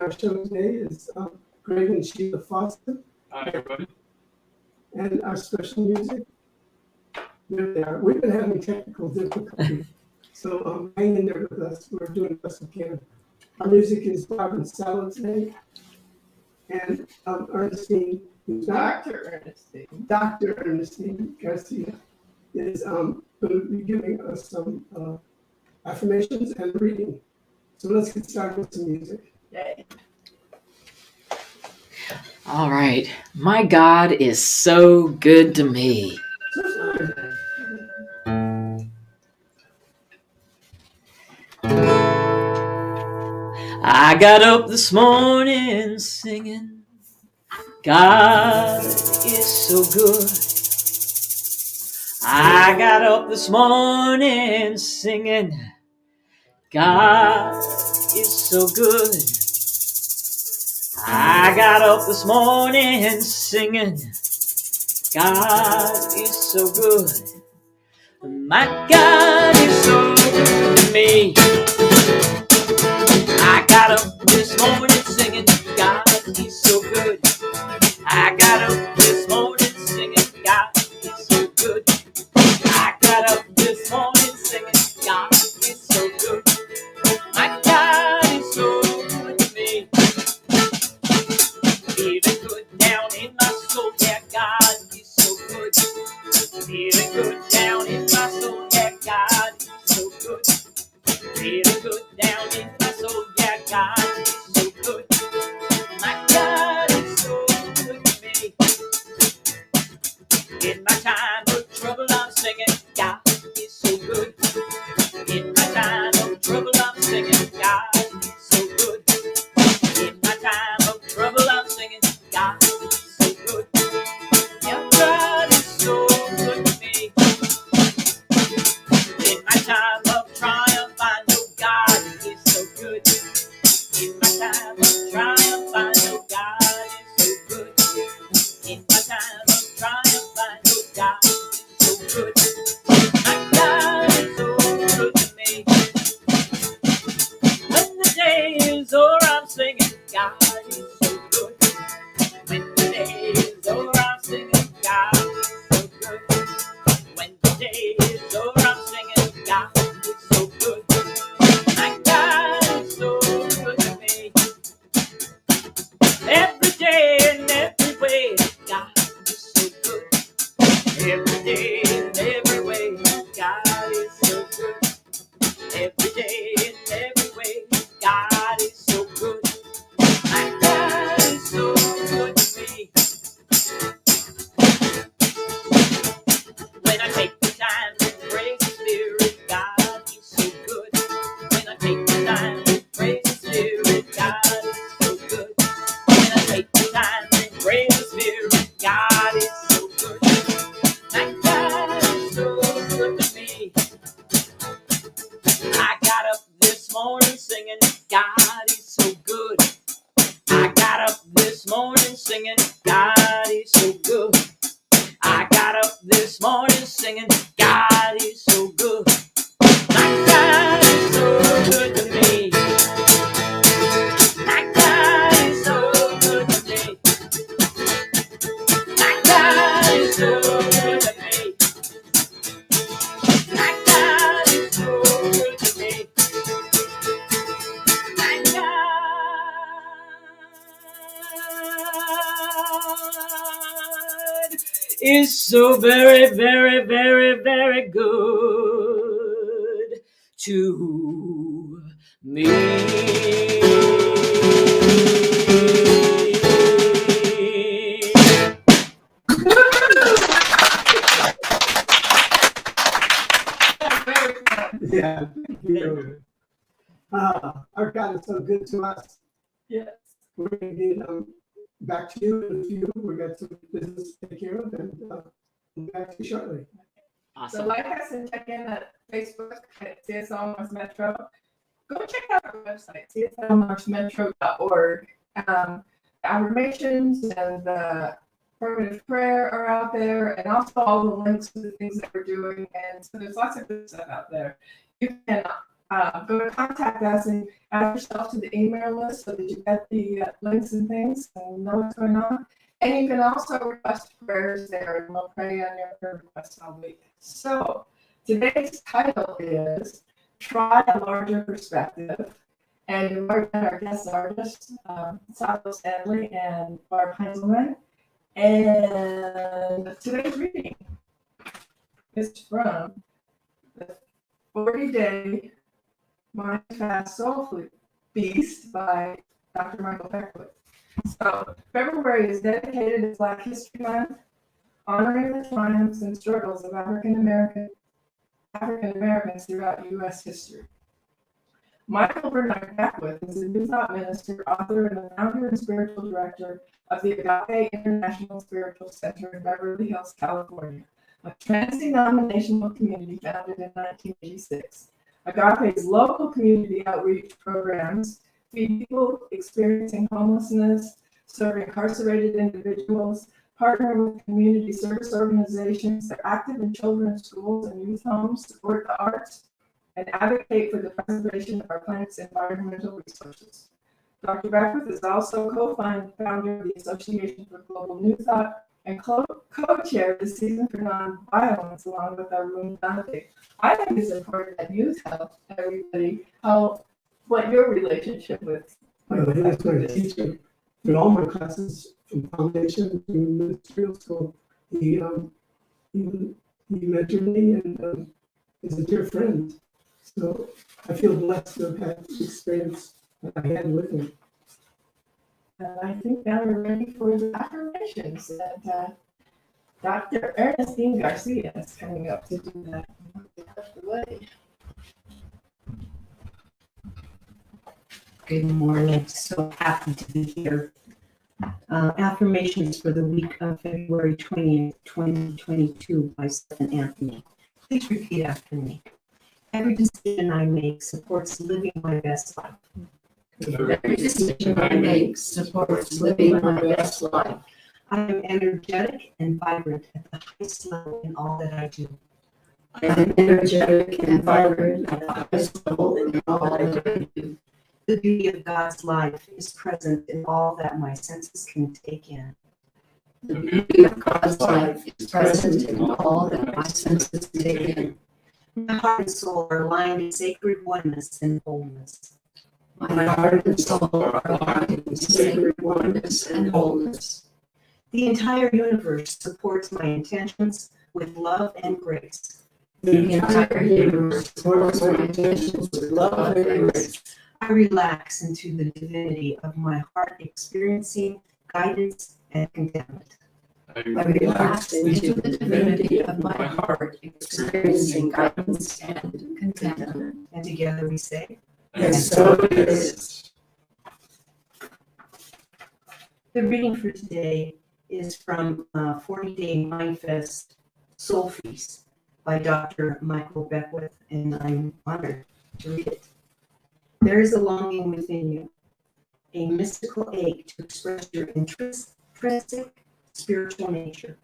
our show today is Greg and Sheila Foster. Hi, everybody. And our special music. There they are. We've been having technical difficulties, so hang in there with us. We're doing the best we can. Our music is Reverends Salo today, and Ernestine, who's not Dr. Ernestine Garcia, is going to be giving us some affirmations and reading. So let's get started with some music. Yay. All right. My God is so good to me. I got up this morning singing, God is so good. I got up this morning singing, God is so good. I got up this morning singing, God is so good. My God is so good to me. I got up this morning singing, God is so good. I got up this morning singing, God is so good. I got up this morning singing, God is so good. My God is so good to me. Feeling good down in my soul, yeah, God is so good. Feeling good down in my soul, yeah, God is so good. Feeling good down in my soul, yeah, God is so good. My God is so good to me. In my time of trouble, I'm singing, God is so good. In my time of trouble, I'm singing, God is so good. In my time of trouble, I'm singing, God is so good. Yeah, God is so good to me. In my time of triumph, I know God is so good. In my time of triumph, I know God is so good. In my time of triumph, I know God is so good. My God is so good to me. When the day is over, I'm singing, God is so good. When the day is over, I'm singing, God is so good. When the day is over, I'm singing, God is so good. My God is so good to me. Every day and every way, God is so good. Every day and every way, God is so good. Every day and every way, God is so good. My God is so good to me. When I take the time to praise the Spirit, God is so good. When I take the time to praise the Spirit, God is so good. When I take the time to praise the Spirit, God is so good. My God is so good to me. I got up this morning singing, God is so good. I got up this morning singing, God is so good. I got up this morning singing, God is so good. My God is so good to me. My God is so good to me. My God is so good to me. My God is so good to me. My God is so very, very, very, very good to me. Yeah, thank you. Our God is so good to us. Yes. We're going to get back to you in a few. We got some business to take care of, and we'll be back to you shortly. So Awesome. like us and check in at Facebook at CSL North Metro. Go check out our website, cslnorthmetro.org. Affirmations and the affirmative prayer are out there, and also all the links to the things that we're doing. And so there's lots of good stuff out there. You can go to contact us and add yourself to the email list so that you get the links and things and know what's going on. And you can also request prayers there, and we'll pray on your prayer requests all week. So today's title is Try a Larger Perspective. And we're our guest artists, Salo, Stanley, and Barb Heinzelman. And today's reading is from the 40-Day Mind Fast Soul Flute Beast by Dr. Michael Beckwith. So February is dedicated to Black History Month, honoring the triumphs and struggles of African Americans throughout U.S. history. Michael Bernard Beckwith is a New Thought minister, author, and the founder and spiritual director of the Agape International Spiritual Center in Beverly Hills, California, a trans-denominational community founded in 1986. Agape's local community outreach programs feed people experiencing homelessness, serve incarcerated individuals, partner with community service organizations, they're active in children's schools and youth homes, support the arts, and advocate for the preservation of our planet's environmental resources. Dr. Beckwith is also co-founder of the Association for Global New Thought and co-chair of the Season for Nonviolence along with Arun Dante. I think it's important that you tell everybody what your relationship with. Well, he was my teacher through all my classes, from foundation to ministerial school. He mentored me and is a dear friend. So I feel blessed to have had the experience that I had with him. And I think now we're ready for the affirmations that Dr. Ernestine Garcia is coming up to do that. Get out of the way. Good morning. So happy to be here. Affirmations for the week of February 20th, 2022 by Stephen Anthony. Please repeat after me. Every decision I make supports living my best life. Every decision I make supports living my best life. I am energetic and vibrant at the highest level in all that I do. I am energetic and vibrant at the highest level in all I do. The beauty of God's life is present in all that my senses can take in. The beauty of God's life is present in all that my senses take in. My heart and soul are aligned in sacred oneness and wholeness. My heart and soul are aligned in sacred oneness and wholeness. The entire universe supports my intentions with love and grace. The entire universe supports my intentions with love and grace. I relax into the divinity of my heart, experiencing guidance and contentment. I relax into the divinity of my heart, experiencing guidance and contentment. And together we say, And so it is. the reading for today is from 40-Day Mindfest Soul Feast by Dr. Michael Beckwith, and I'm honored to read it. There is a longing within you, a mystical ache to express your intrinsic spiritual nature.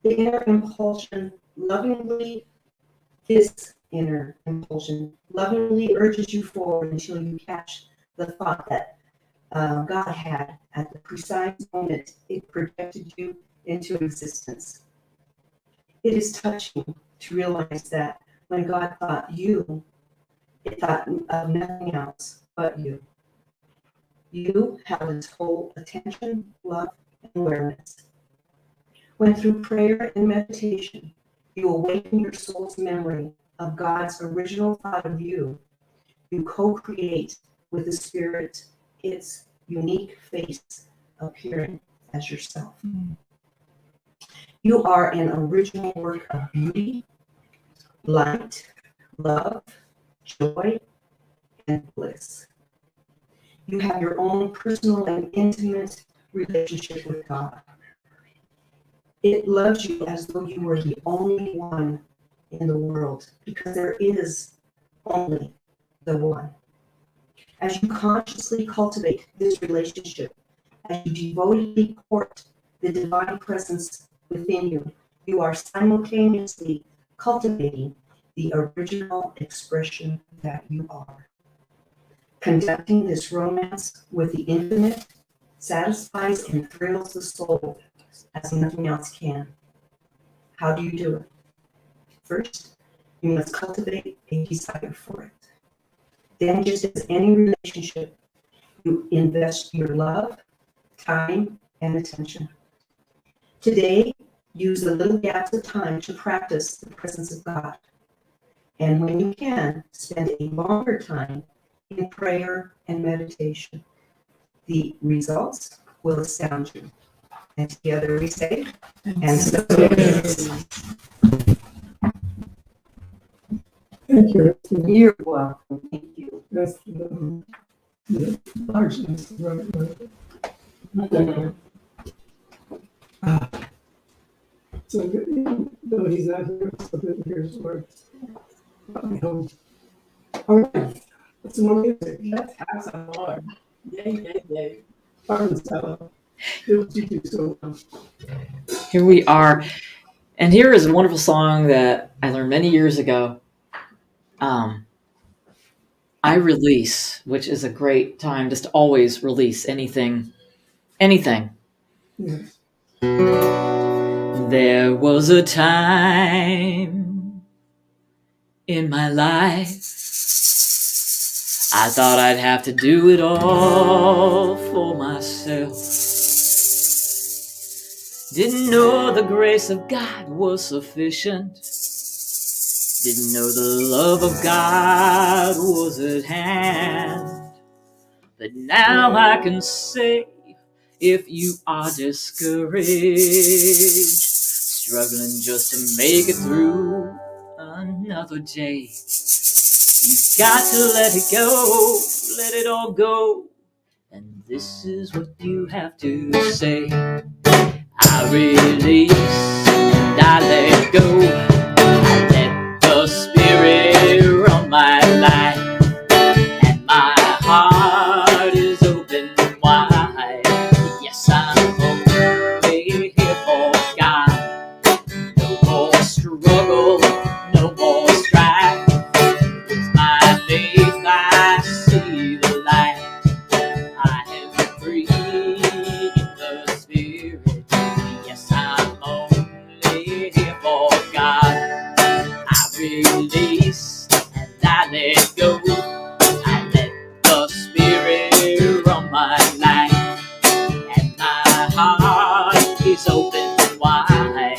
The inner impulsion his inner impulsion lovingly urges you forward until you catch the thought that God had at the precise moment it projected you into existence. It is touching to realize that when God thought you, it thought of nothing else but you. You held its whole attention, love, and awareness. When through prayer and meditation, you awaken your soul's memory of God's original thought of you, you co-create with the Spirit its unique face appearing as yourself. You are an original work of beauty, light, love, joy, and bliss. You have your own personal and intimate relationship with God. It loves you as though you were the only one in the world, because there is only the one. As you consciously cultivate this relationship, as you devotedly court the divine presence within you, you are simultaneously cultivating the original expression that you are. Conducting this romance with the infinite satisfies and thrills the soul as nothing else can. How do you do it? First, you must cultivate a desire for it. Then, just as any relationship, you invest your love, time, and attention. Today, use the little gaps of time to practice the presence of God. And when you can, spend a longer time in prayer and meditation. The results will astound you. And together we say, and so it is. Thank you. You're welcome. Thank you. That's the largeness, right. So even though he's not here, so good to hear his words. All right, some more music. Let's have some more. Yay, yay, yay. Salo. Do what you do so well. Here we are. And here is a wonderful song that I learned many years ago. I release, which is a great time just to always release anything. Yes. There was a time in my life I thought I'd have to do it all for myself. Didn't know the grace of God was sufficient. Didn't know the love of God was at hand. But now I can say, if you are discouraged, struggling just to make it through another day, you've got to let it go, let it all go. And this is what you have to say. I release and I let go. I let the Spirit run my life. And my heart is open wide. Yes, I'm only here for God. No more struggle, no more strife. With my faith I see the light. I am free in the Spirit. Yes, I'm only here for God. I release and I let go. I let the Spirit run my life. And my heart is open wide.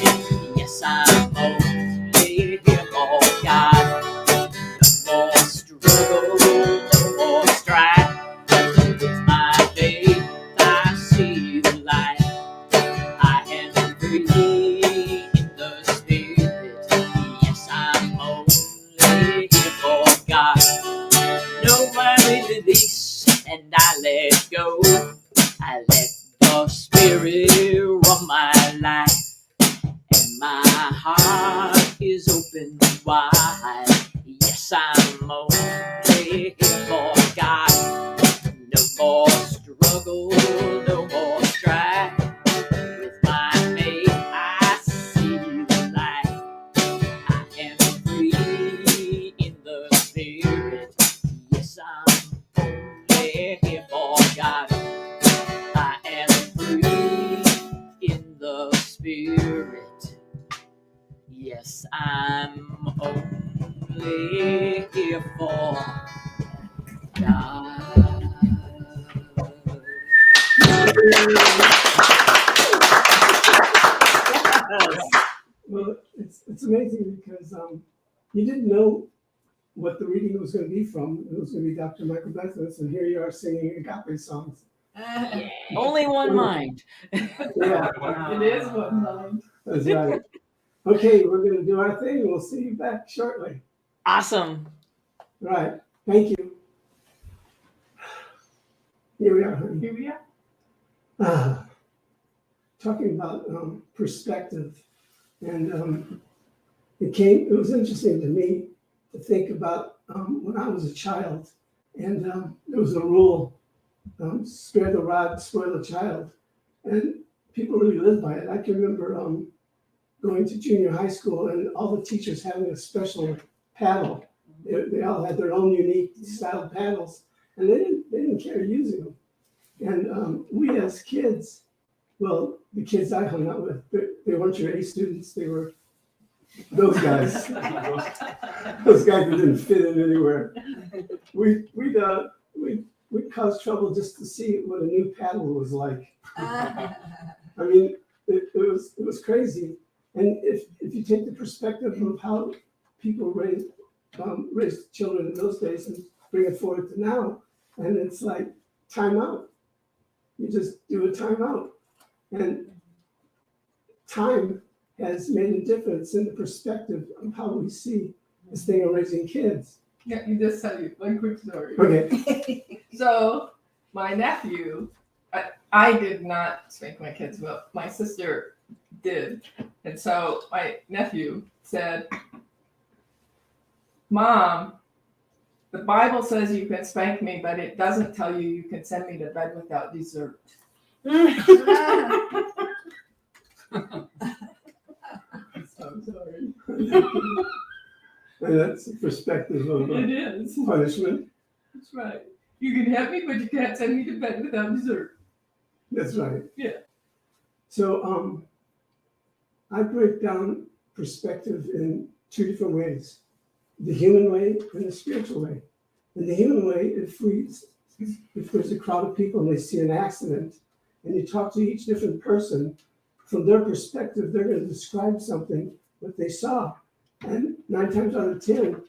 Yes, I'm only here for God. No more struggle, no more strife. With my faith I see the light. I am free in the Spirit. Yes, I'm only here for God. No, I release and I let go. I let the Spirit run my life. And my heart is open wide. Yes, I'm only here for God. No more struggle, no more strife. With my faith I see the light. I am free in the Spirit. Yes, I'm only here for God. I am free in the Spirit. Yes, I'm only here for God. Well, it's amazing because you didn't know what the reading was going to be from. It was going to be Dr. Michael Beckwith, and here you are singing agape songs. Only one mind. Yeah, It is one mind. that's right. Okay, we're going to do our thing. We'll see you back shortly. Awesome. Right. Thank you. Here we are, honey. Here we are. Talking about perspective, and it was interesting to me to think about when I was a child, and there was a rule, spare the rod, spoil the child, and people really lived by it. I can remember going to junior high school and all the teachers having a special paddle. They all had their own unique style paddles, and they didn't care using them. And we as kids, well, the kids I hung out with, they weren't your A students. They were those guys. Those guys that didn't fit in anywhere. We'd cause trouble just to see what a new paddle was like. I mean, it was crazy. And if you take the perspective of how people raised children in those days and bring it forward to now, and it's like time out. You just do a timeout. And time has made a difference in the perspective of how we see this thing of raising kids. Yeah, you just tell you one quick story. Okay. So my nephew, I did not spank my kids, but my sister did. And so my nephew said, Mom, the Bible says you can spank me, but it doesn't tell you you can send me to bed without dessert. I'm sorry. And that's the perspective of It is. punishment. That's right. You can hit me, but you can't send me to bed without dessert. That's right. Yeah. So I break down perspective in two different ways: the human way and the spiritual way. In the human way, if there's a crowd of people and they see an accident, and you talk to each different person, from their perspective, they're going to describe something what they saw, and 9 times out of 10,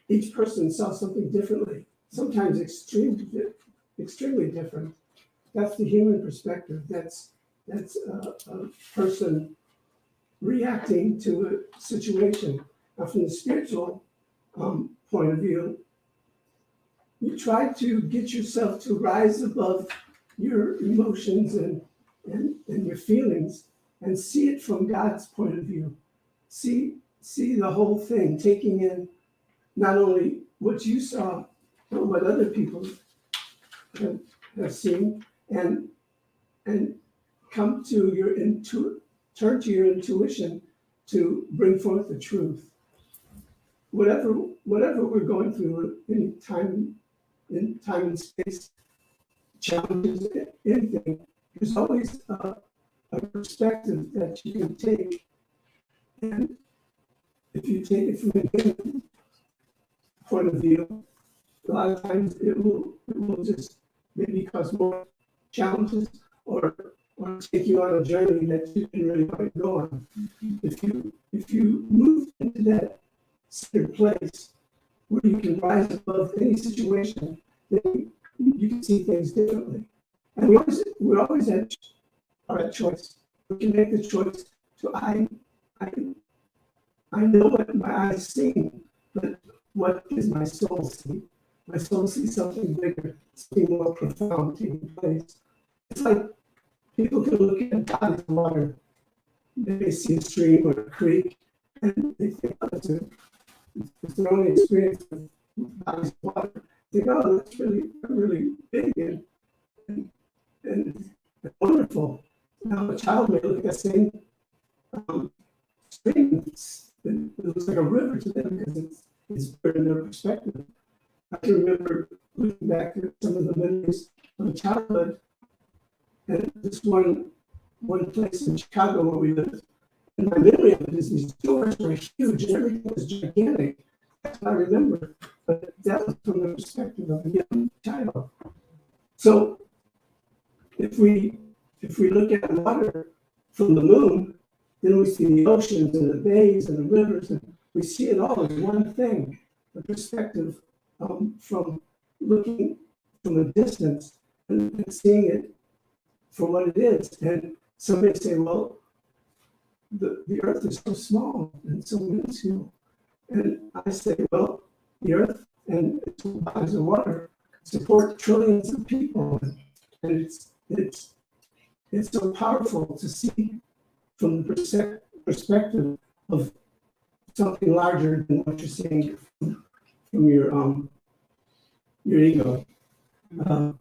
each person saw something differently. Sometimes extremely different. That's the human perspective. That's a person reacting to a situation. Now, from the spiritual point of view, you try to get yourself to rise above your emotions and your feelings and see it from God's point of view. See the whole thing, taking in not only what you saw, but what other people have seen, and come to turn to your intuition to bring forth the truth. Whatever we're going through in time and space, challenges, anything, there's always a perspective that you can take. And if you take it from a human point of view, a lot of times it will just maybe cause more challenges or take you on a journey that you didn't really want to go on. If you move into that secret place where you can rise above any situation, then you can see things differently. And we always have a choice. We can make the choice to I know what my eyes see, but what does my soul see? My soul sees something bigger, something more profound taking place. It's like people can look at bodies of water. They may see a stream or a creek, and they think, oh, it's their own experience with bodies of water. They think, oh, that's really big and wonderful. Now, a child may look at that same stream. It looks like a river to them because it's bigger in their perspective. I can remember looking back at some of the memories of childhood, and this one place in Chicago where we lived, and my memory of it is these doors were huge and everything was gigantic. That's what I remember, but that was from the perspective of a young child. So if we look at water from the moon, then we see the oceans and the bays and the rivers, and we see it all as one thing. The perspective from looking from a distance and seeing it for what it is. And somebody say, well, the earth is so small and so minuscule. And I say, well, the earth and its bodies of water support trillions of people. And it's so powerful to see from the perspective of something larger than what you're seeing from your ego. I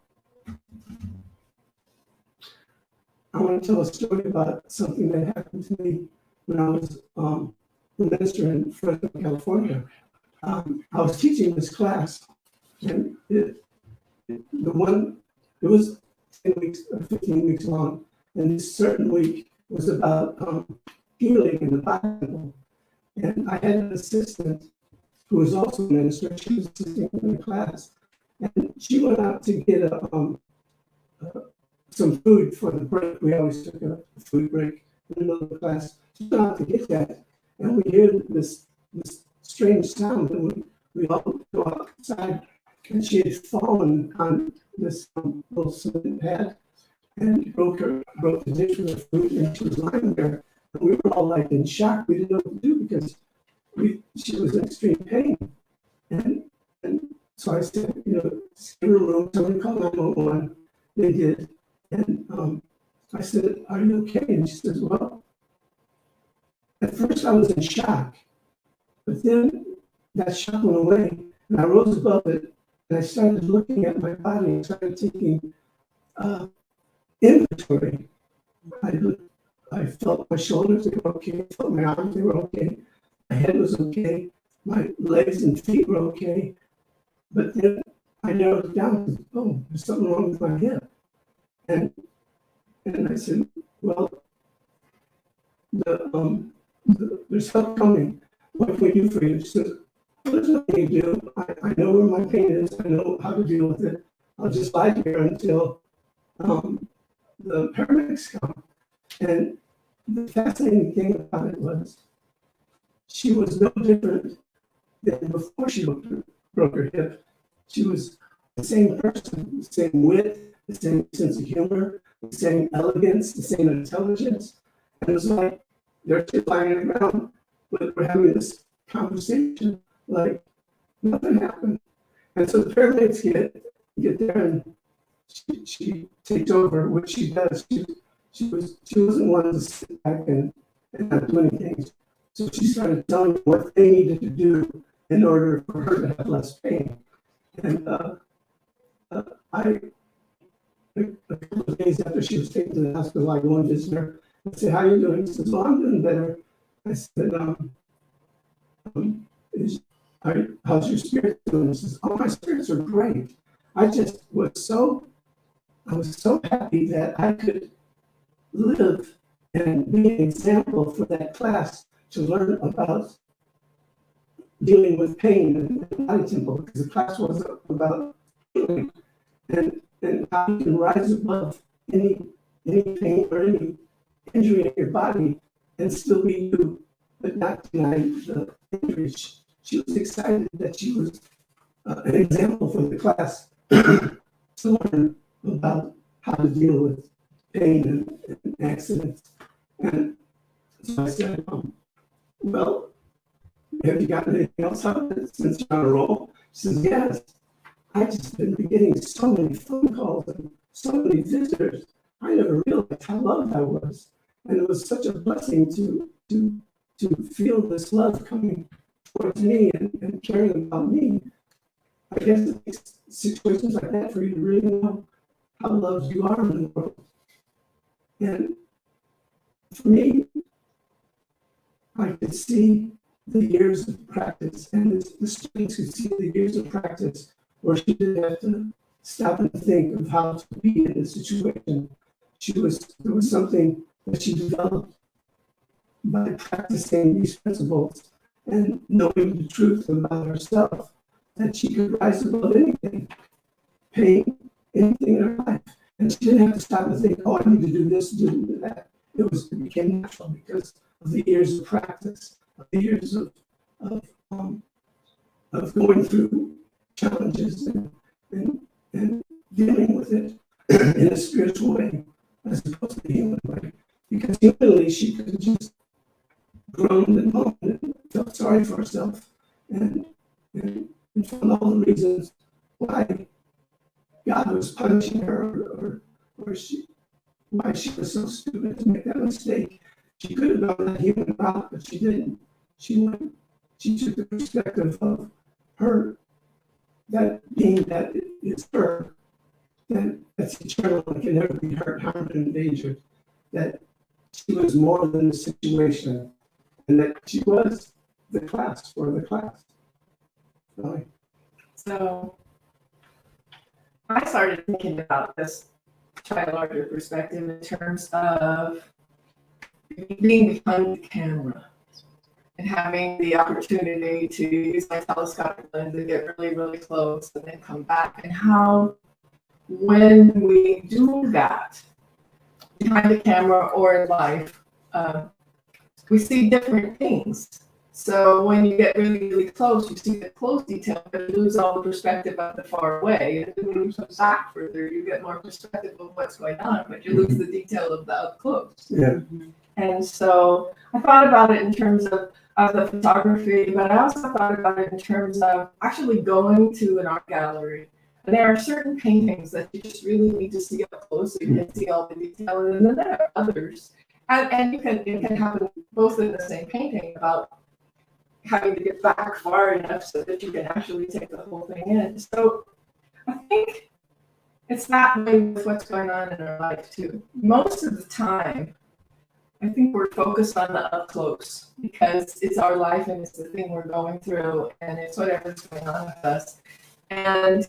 want to tell a story about something that happened to me when I was a minister in Fresno, California. I was teaching this class, and it was 10 weeks or 15 weeks long, and this certain week was about healing in the Bible. And I had an assistant who was also a minister. She was assisting in the class, and she went out to get some food for the break. We always took a food break in the middle of the class. She went out to get that, and we hear this strange sound, and we all go outside, and she had fallen on this little cement pad and broke the dish with her food, and she was lying there. And we were all like in shock. We didn't know what to do because she was in extreme pain. And so I said, you know, in her room, somebody called 911. They did. And I said, are you okay? And she says, well, at first I was in shock, but then that shock went away, and I rose above it, and I started looking at my body and started taking inventory. I felt my shoulders, they were okay. I felt my arms, they were okay. My head was okay. My legs and feet were okay. But then I narrowed it down to, oh, there's something wrong with my hip. And I said, well, there's help coming. What can we do for you? She said, there's nothing to do. I know where my pain is. I know how to deal with it. I'll just lie here until the paramedics come. And the fascinating thing about it was she was no different than before she broke her hip. She was the same person, the same wit, the same sense of humor, the same elegance, the same intelligence. And it was like they're just lying on the ground, but we're having this conversation like nothing happened. And so the paramedics get there, and she takes over. What she does, she wasn't one to sit back and not do anything. So she started telling them what they needed to do in order for her to have less pain. And a couple of days after she was taken to the hospital, I go and visit her. I said, how are you doing? She says, well, I'm doing better. I said, how's your spirit doing? She says, oh, my spirits are great. I was so happy that I could live and be an example for that class to learn about dealing with pain and body tempo, because the class was about healing and how you can rise above any pain or any injury in your body and still be you, but not deny the injuries. She was excited that she was an example for the class to learn about how to deal with pain and accidents. And so I said, well, have you gotten anything else out of it since you're on a roll? She says, yes. I just been getting so many phone calls and so many visitors. I never realized how loved I was. And it was such a blessing to feel this love coming towards me and caring about me. I guess it takes situations like that for you to really know how loved you are in the world. And for me, I could see the years of practice, and the students could see the years of practice where she didn't have to stop and think of how to be in this situation. There was something that she developed by practicing these principles and knowing the truth about herself, that she could rise above anything, pain, anything in her life. And she didn't have to stop and think, oh, I need to do this, do that. It became natural because of the years of practice, of the years of going through challenges and dealing with it in a spiritual way as opposed to a human way. Because humanly, she could have just groaned and moaned and felt sorry for herself and found all the reasons why God was punishing her or why she was so stupid to make that mistake. She could have gone that human route, but she didn't. She took the perspective of her, that being that is her, that's eternal and can never be hurt, harmed, and endangered. That she was more than the situation, and that she was the class for the class. Definitely. So I started thinking about this, try a larger perspective in terms of being behind the camera and having the opportunity to use my telescopic lens and get really, really close and then come back, and how when we do that behind the camera or in life, we see different things. So when you get really, really close, you see the close detail, but you lose all the perspective of the far away. And when you come back further, you get more perspective of what's going on, but you lose the detail of the up close. Yeah. And so I thought about it in terms of the photography, but I also thought about it in terms of actually going to an art gallery. And there are certain paintings that you just really need to see up close so you can see all the detail, and then there are others. And it can happen both in the same painting about having to get back far enough so that you can actually take the whole thing in. So I think it's that way with what's going on in our life too. Most of the time, I think we're focused on the up close because it's our life and it's the thing we're going through and it's whatever's going on with us. And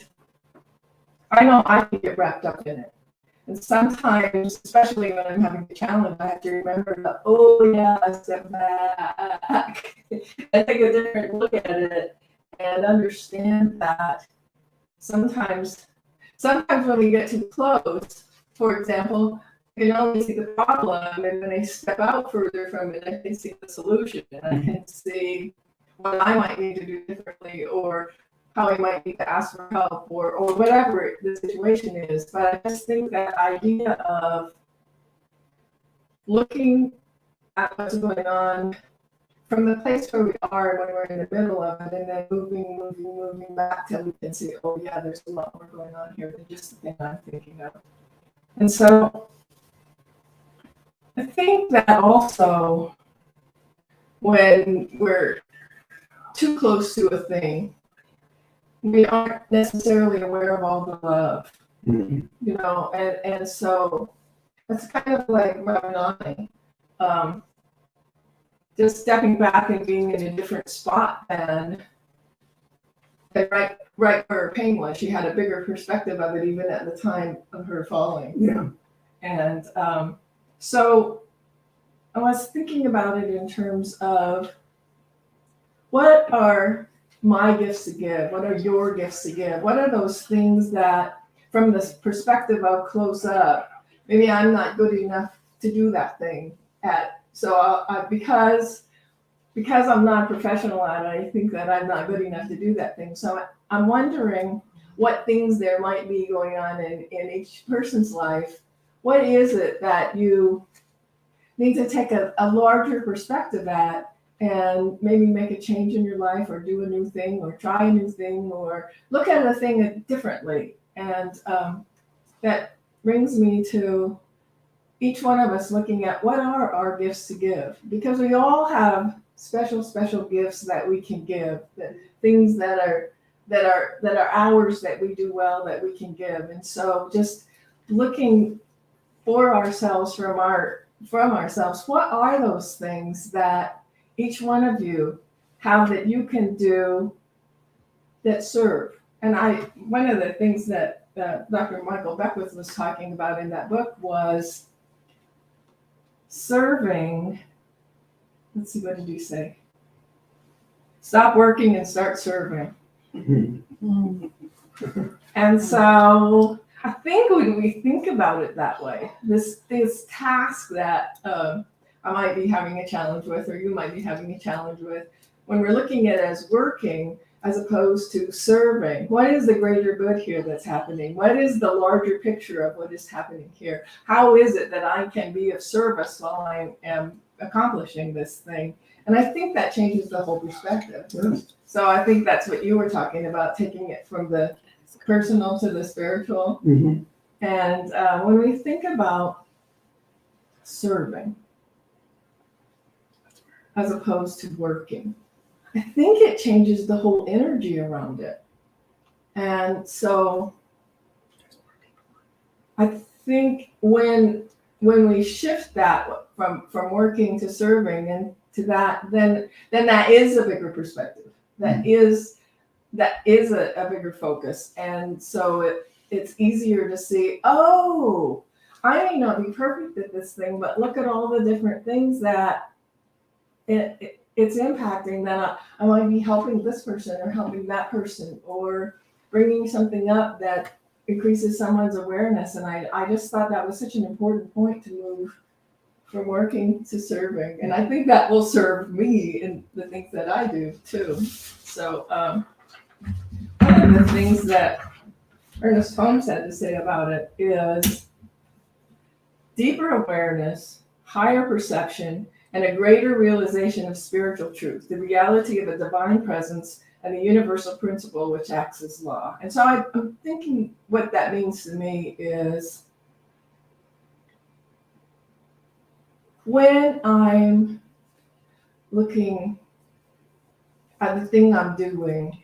I know I can get wrapped up in it. And sometimes, especially when I'm having a challenge, I have to remember that, oh yeah, I step back and take a different look at it and understand that sometimes when we get too close, for example, I can only see the problem, and when I step out further from it, I can see the solution, and I can see what I might need to do differently, or how I might need to ask for help, or whatever the situation is. But I just think that idea of looking at what's going on from the place where we are when we're in the middle of it, and then moving back till we can see, oh yeah, there's a lot more going on here than just the thing I'm thinking of. And so I think that also when we're too close to a thing, we aren't necessarily aware of all the love, you know, and so it's kind of like rubbing on, just stepping back and being in a different spot than right where her pain was. She had a bigger perspective of it even at the time of her falling. Yeah. And so I was thinking about it in terms of what are my gifts to give? What are your gifts to give? What are those things that, from the perspective of close up, maybe I'm not good enough to do that thing because I'm not a professional at it, I think that I'm not good enough to do that thing. So I'm wondering what things there might be going on in each person's life. What is it that you need to take a larger perspective at and maybe make a change in your life, or do a new thing, or try a new thing, or look at a thing differently? And that brings me to each one of us looking at what are our gifts to give, because we all have special gifts that we can give, things that are ours, that we do well, that we can give. And so just looking for ourselves from ourselves, what are those things that each one of you have that you can do that serve? And one of the things that Dr. Michael Beckwith was talking about in that book was serving. Let's see, what did he say? Stop working and start serving. And so I think when we think about it that way, this task that I might be having a challenge with, or you might be having a challenge with, when we're looking at it as working as opposed to serving, what is the greater good here that's happening? What is the larger picture of what is happening here? How is it that I can be of service while I am accomplishing this thing? And I think that changes the whole perspective. Yes. So I think that's what you were talking about, taking it from the personal to the spiritual. Mm-hmm. And when we think about serving as opposed to working, I think it changes the whole energy around it. And so I think when we shift that from working to serving and to that, then that is a bigger perspective. That is that is a bigger focus. And so it's easier to see, oh, I may not be perfect at this thing, but look at all the different things that it's impacting, that I might be helping this person or helping that person or bringing something up that increases someone's awareness. And I just thought that was such an important point to move from working to serving. And I think that will serve me in the things that I do too. So one of the things that Ernest Holmes had to say about it is deeper awareness, higher perception, and a greater realization of spiritual truth, the reality of a divine presence, and the universal principle which acts as law. And so I'm thinking what that means to me is when I'm looking at the thing I'm doing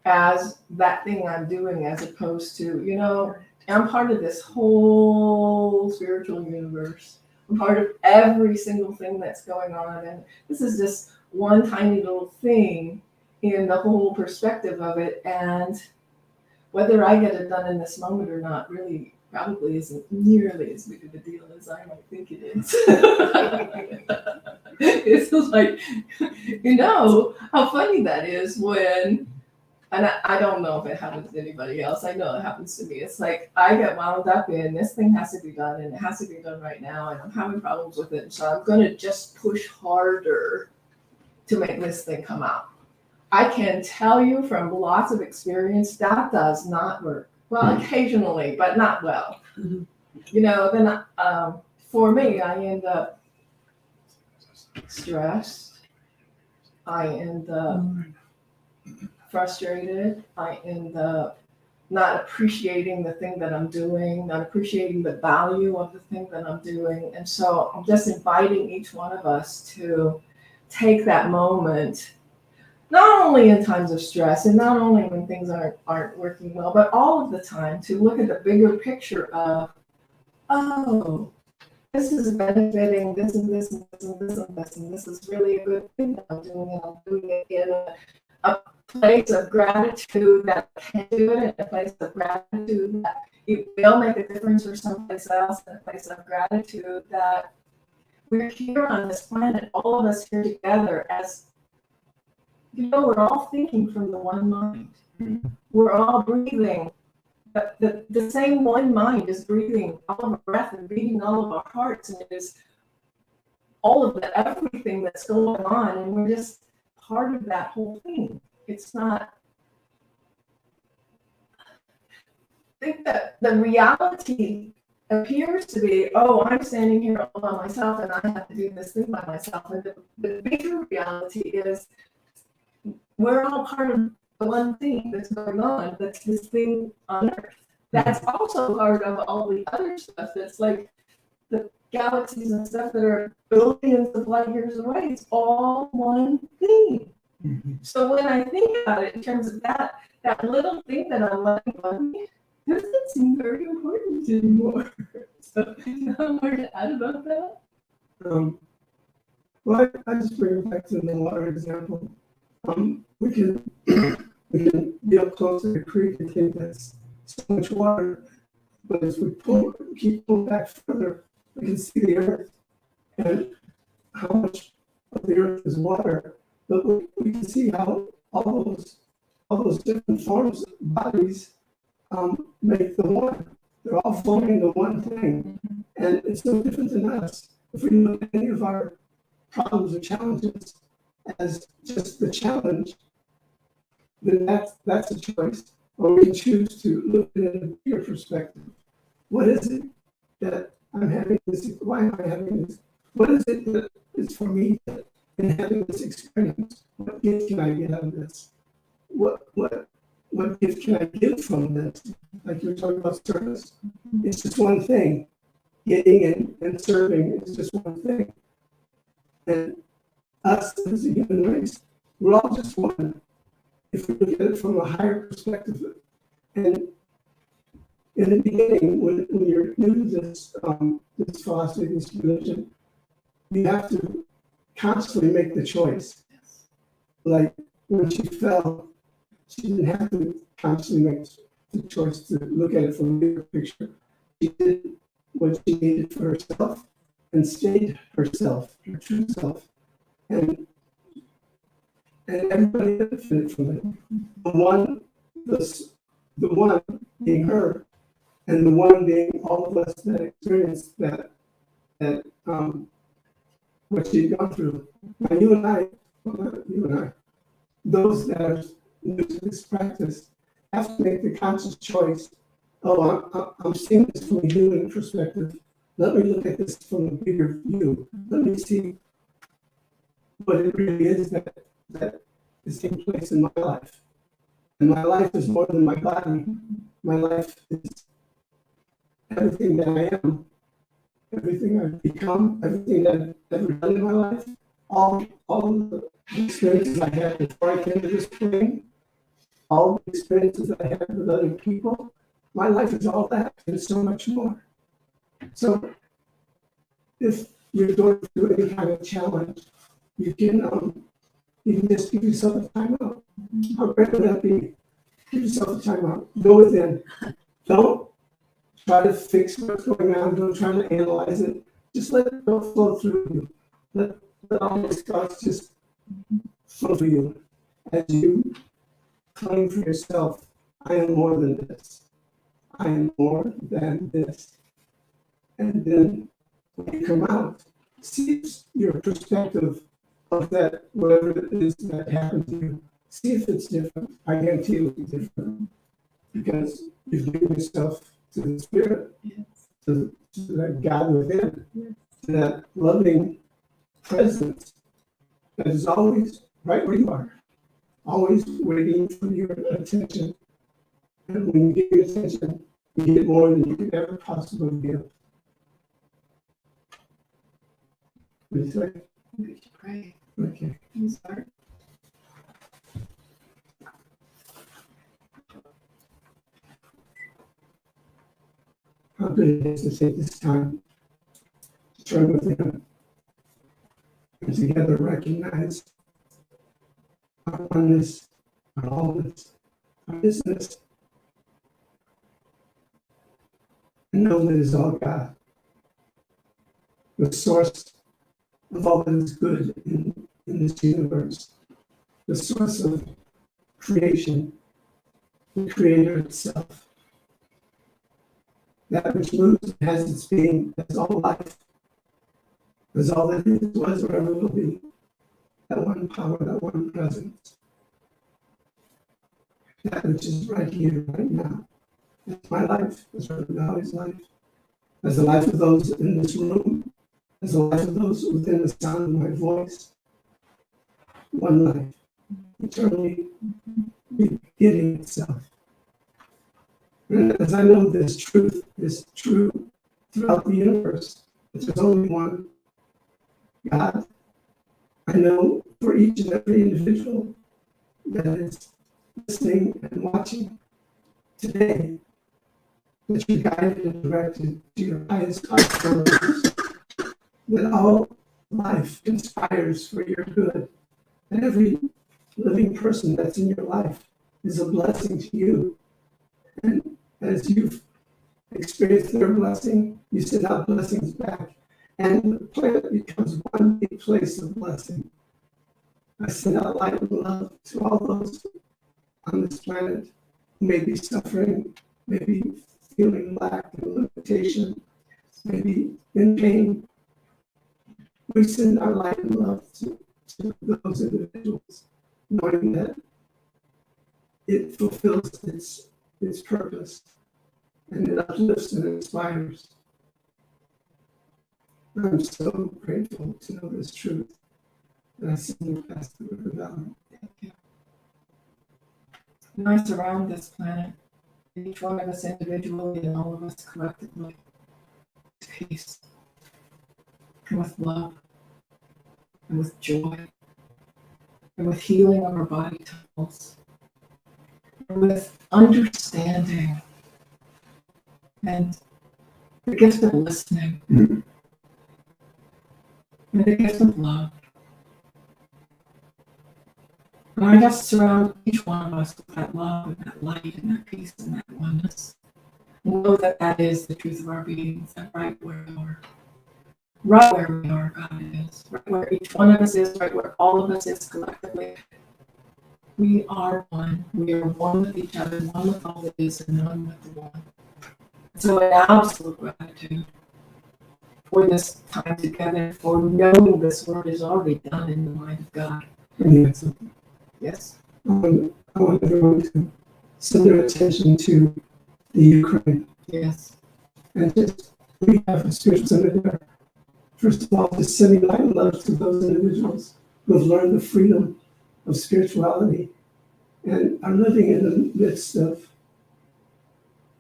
as that thing I'm doing, as opposed to, I'm part of this whole spiritual universe. I'm part of every single thing that's going on. And this is just one tiny little thing in the whole perspective of it. And whether I get it done in this moment or not really probably isn't nearly as big of a deal as I might think it is. It's just like, how funny that is when, and I don't know if it happens to anybody else. I know it happens to me. It's like I get wound up in this thing has to be done and it has to be done right now, and I'm having problems with it. So I'm going to just push harder to make this thing come out. I can tell you from lots of experience that does not work. Well, occasionally, but not well. Then for me, I end up stressed. I end up frustrated. I end up not appreciating the thing that I'm doing, not appreciating the value of the thing that I'm doing. And so I'm just inviting each one of us to take that moment, not only in times of stress and not only when things aren't working well, but all of the time, to look at the bigger picture of, oh, this is benefiting this and this and this and this and this, and this is really a good thing that I'm doing, and I'm doing it in a place of gratitude that I can do it, in a place of gratitude that it will make a difference for someplace else, in a place of gratitude that we're here on this planet, all of us here together as, we're all thinking from the one mind. We're all breathing. The same one mind is breathing all of our breath and beating all of our hearts, and it is all of everything that's going on, and we're just part of that whole thing. It's not. I think that the reality appears to be, oh, I'm standing here all by myself, and I have to do this thing by myself. And the bigger reality is, we're all part of the one thing that's going on, that's this thing on Earth. That's also part of all the other stuff that's like the galaxies and stuff that are billions of light years away. It's all one thing. Mm-hmm. So when I think about it in terms of that little thing that I'm letting on, it doesn't seem very important anymore. So you know more to add about that? Well, I just bring it back to the water example. We can be up close to the creek and think that's so much water, but as we keep pulling back further, we can see the earth and how much of the earth is water. But we can see how all those different forms of bodies make the one. They're all forming the one thing, and it's no different than us. If we look at any of our problems or challenges as just the challenge, then that's a choice. Or we can choose to look at it in a bigger perspective. What is it that I'm having this? Why am I having this? What is it that is for me in having this experience? What gift can I get out of this? What gift can I give from this? Like you were talking about service. It's just one thing. Getting and serving is just one thing. And us as a human race, we're all just one. If we look at it from a higher perspective. And in the beginning, when you're new to this philosophy, this religion, you have to constantly make the choice. Like, when she fell, she didn't have to constantly make the choice to look at it from the bigger picture. She did what she needed for herself and stayed herself, her true self. And everybody benefited from it. The one being her, and the one being all of us that experienced that what she'd gone through. Now you and I, well, not you and I, those that are new to this practice have to make the conscious choice. Oh, I'm seeing this from a human perspective. Let me look at this from a bigger view. Let me see what it really is that is taking place in my life. And my life is more than my body. My life is everything that I am, everything I've become, everything that I've ever done in my life, all the experiences I had before I came to this plane, all the experiences that I had with other people. My life is all that and so much more. So if you're going through any kind of challenge, you can just give yourself a time out. How great would that be? Give yourself a time out. Go within. Don't try to fix what's going on. Don't try to analyze it. Just let it go flow through you. Let all these thoughts just flow through you. As you claim for yourself, I am more than this. I am more than this. And then when you come out, see your perspective of that, whatever it is that happened to you. See if it's different. I guarantee it'll be different. Because you've given yourself to the Spirit, to that God within, to that loving presence that is always right where you are, always waiting for your attention. And when you get your attention, you get more than you could ever possibly give. What do you say? You should pray. Okay. You start. How good it is to take this time to turn within and together recognize our oneness, our allness, our isness, and know that it is all God, the source of all that is good in this universe, the source of creation, the Creator itself, that which moves and has its being, has all life, is all that is, was, or ever will be, that one power, that one presence, that which is right here, right now. That's my life, that's Valerie's life, that's the life of those in this room, that's the life of those within the sound of my voice. One life, eternally begetting itself. And as I know this truth is true throughout the universe, that there's only one God, I know for each and every individual that is listening and watching today, that you're guided and directed to your highest possibilities, that all life conspires for your good, and every living person that's in your life is a blessing to you. And as you've experienced their blessing, you send out blessings back, and the planet becomes one big place of blessing. I send out light and love to all those on this planet who may be suffering, maybe feeling lack and limitation, maybe in pain. We send our light and love to those individuals, knowing that it fulfills its purpose and it uplifts and inspires. I'm so grateful to know this truth. And I send you past the river valley. Thank you. And I surround this planet, each one of us individually and all of us collectively, with peace, and with love, and with joy, and with healing of our body temples, and with understanding, and the gift of listening, and the gift of love. And I just surround each one of us with that love and that light and that peace and that oneness. Know that that is the truth of our beings, and right where we are. Right where we are, God is. Right where each one of us is, right where all of us is collectively. We are one. We are one with each other, one with all that is, and one with the one. So in absolute gratitude for this time together, for knowing this work is already done in the mind of God. Yes. Yes. I want everyone to send their attention to the Ukraine Yes. and just we have a spiritual center there. First of all, just sending light and love to those individuals who have learned the freedom of spirituality and are living in the midst of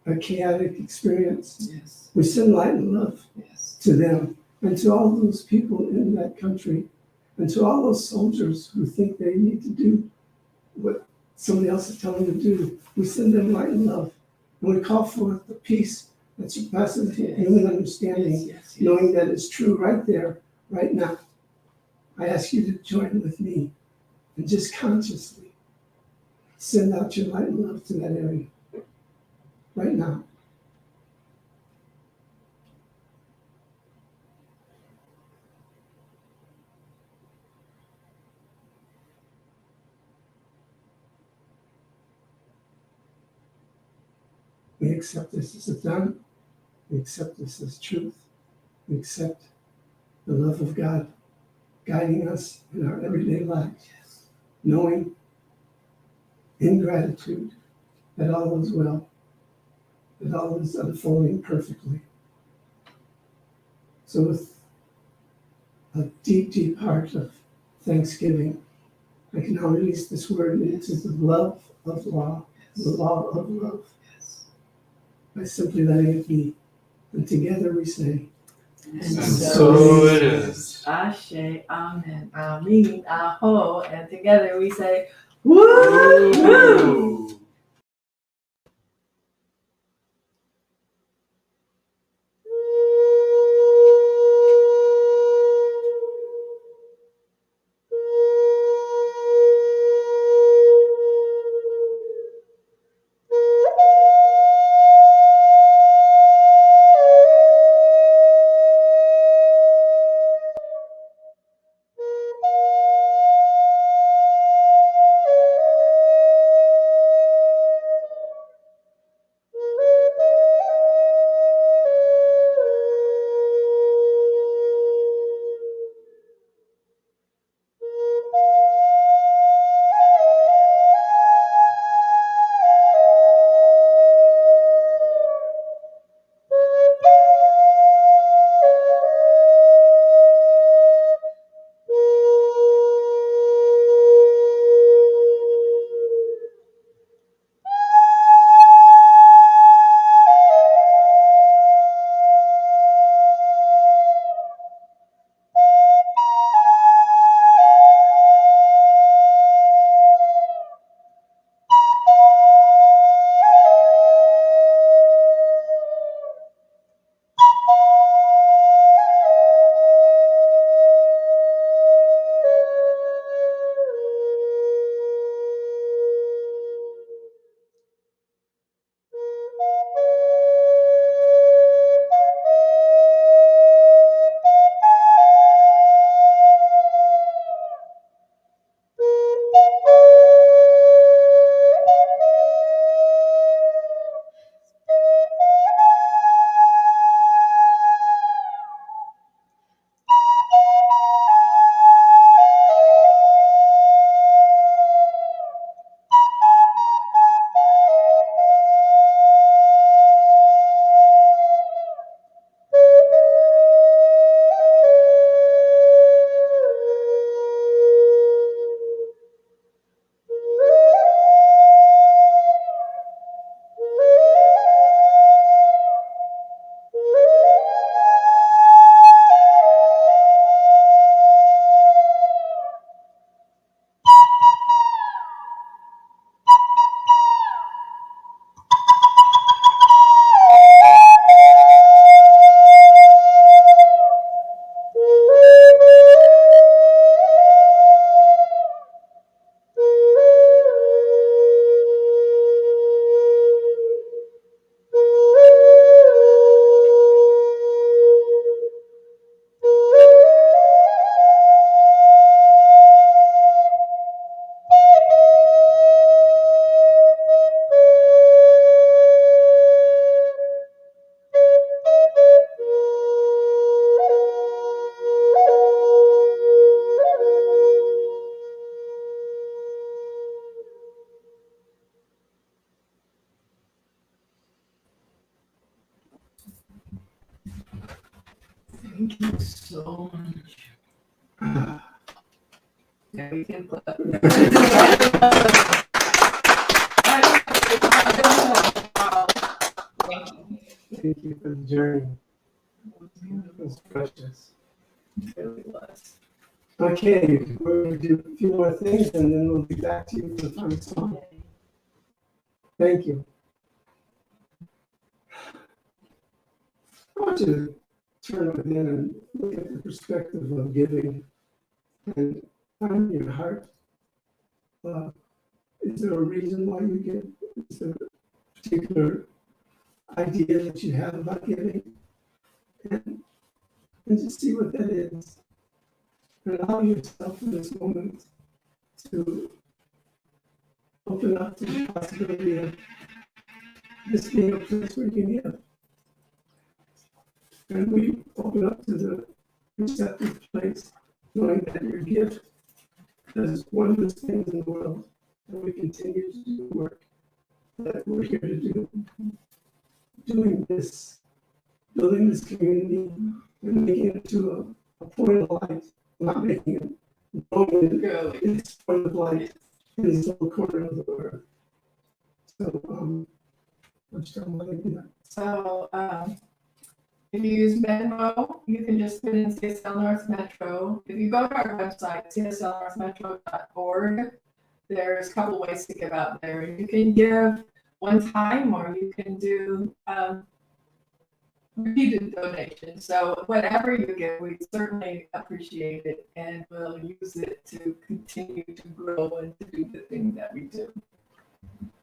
a chaotic experience. Yes. We send light and love Yes. to them and to all those people in that country and to all those soldiers who think they need to do what somebody else is telling them to do. We send them light and love. And we call forth the peace that surpasses human understanding, Yes. knowing that it's true right there, right now. I ask you to join with me and just consciously send out your light and love to that area right now. We accept this as a done. We accept this as truth. We accept the love of God guiding us in our everyday lives, knowing in gratitude that all is well, that all is unfolding perfectly. So with a deep, deep heart of thanksgiving, I can now release this word into the love of law, the law of love, by simply letting it be. And together we say, And so it is. Ashe, Amen, Amen, Aho, and together we say, woo! Woo! Thank you so much. Yeah, we can put that. Thank you. Thank you for the journey. It was precious. It really was. Okay, we're going to do a few more things and then we'll be back to you for the final song. Thank you. I want you to turn within and look at the perspective of giving and find your heart. Is there a reason why you give? Is there a particular idea that you have about giving? And just see what that is. And allow yourself in this moment to open up to the possibility of this being a place where you can give. And we open up to the receptive place, knowing that your gift is one of the things in the world that we continue to do the work that we're here to do. Doing this, building this community, and making it to a point of life, not making it, growing it, it's point of life in this little corner of the world. So, I'm just trying to do that. So, if you use Venmo, you can just put in CSL North Metro. If you go to our website, cslnorthmetro.org, there's a couple ways to give out there. You can give one time, or you can do repeated donations. So whatever you give, we certainly appreciate it, and we'll use it to continue to grow and to do the thing that we do.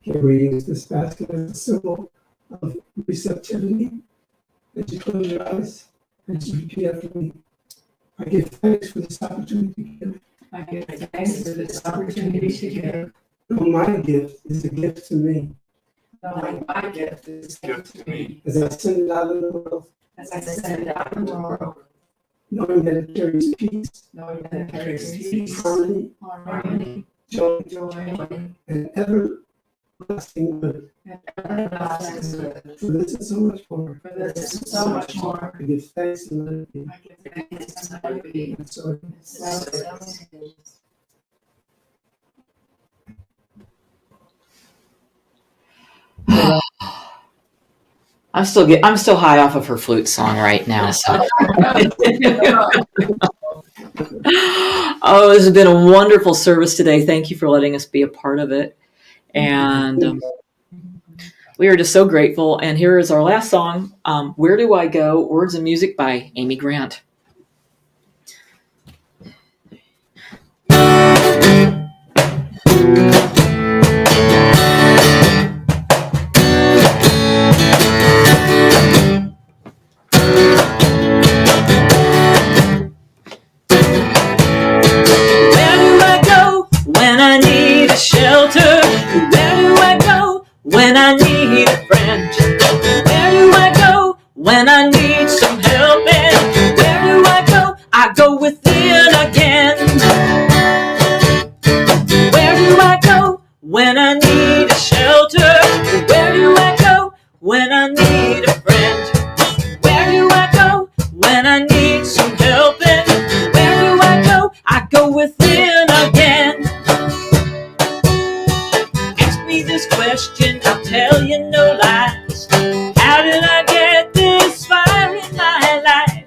Okay, we use this basket as a symbol of receptivity. As you close your eyes and you repeat after me. I give thanks for this opportunity to give. I give thanks for this opportunity to give. No, my gift is a gift to me. Knowing my gift is a gift to me. As I send it out in the world, As I send it out in the world, knowing that it carries peace, knowing that it carries peace, harmony, harmony, joy, joy, and everlasting good. and everlasting good. For this and so much more. For this and so much more, I give thanks and let it be. I give thanks and let it be. And so it is. So it is. I'm still high off of her flute song right now. So. Oh, this has been a wonderful service today. Thank you for letting us be a part of it. And we are just so grateful. And here is our last song, Where Do I Go? Words and Music by Amy Grant. Shelter. Where do I go when I need a friend? Where do I go when I need some help? And where do I go? I go within again. Where do I go when I need a shelter? Where do I go when I need a friend? Where do I go when I need some help? And where do I go? I go within again. This question, I'll tell you no lies. How did I get this far in my life?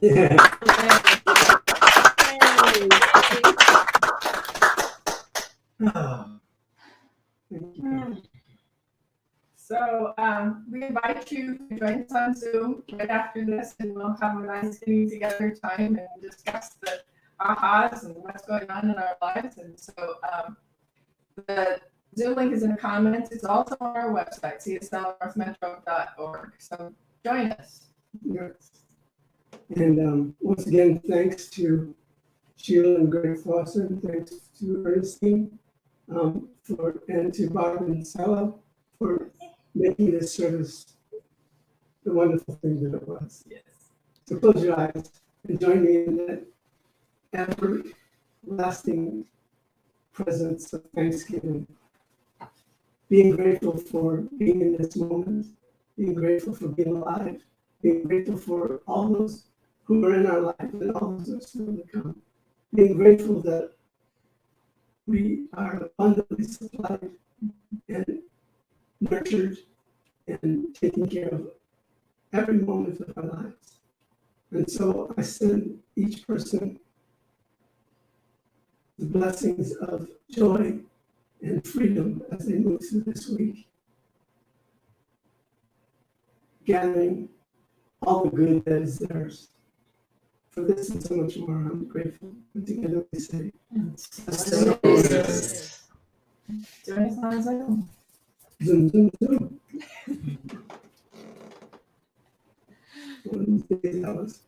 Thank you. So we invite you to join us on Zoom right after this, and we'll have a nice getting together time and discuss the ahas and what's going on in our lives. And so the Zoom link is in the comments. It's also on our website, cslnorthmetro.org. So join us. Yes. And once again, thanks to Sheila and Greg Foster, and thanks to Ernestine, and to Bob and Salo for making this service the wonderful thing that it was. Yes. So close your eyes and join me in that everlasting presence of thanksgiving. Being grateful for being in this moment, being grateful for being alive, being grateful for all those who are in our life and all those who are still to come. Being grateful that we are abundantly supplied and nurtured and taken care of every moment of our lives. And so I send each person the blessings of joy and freedom as they move through this week, gathering all the good that is theirs. For this and so much more, I'm grateful. And together we say, Join us on Zoom. zoom, zoom, zoom. One of these days, Alice.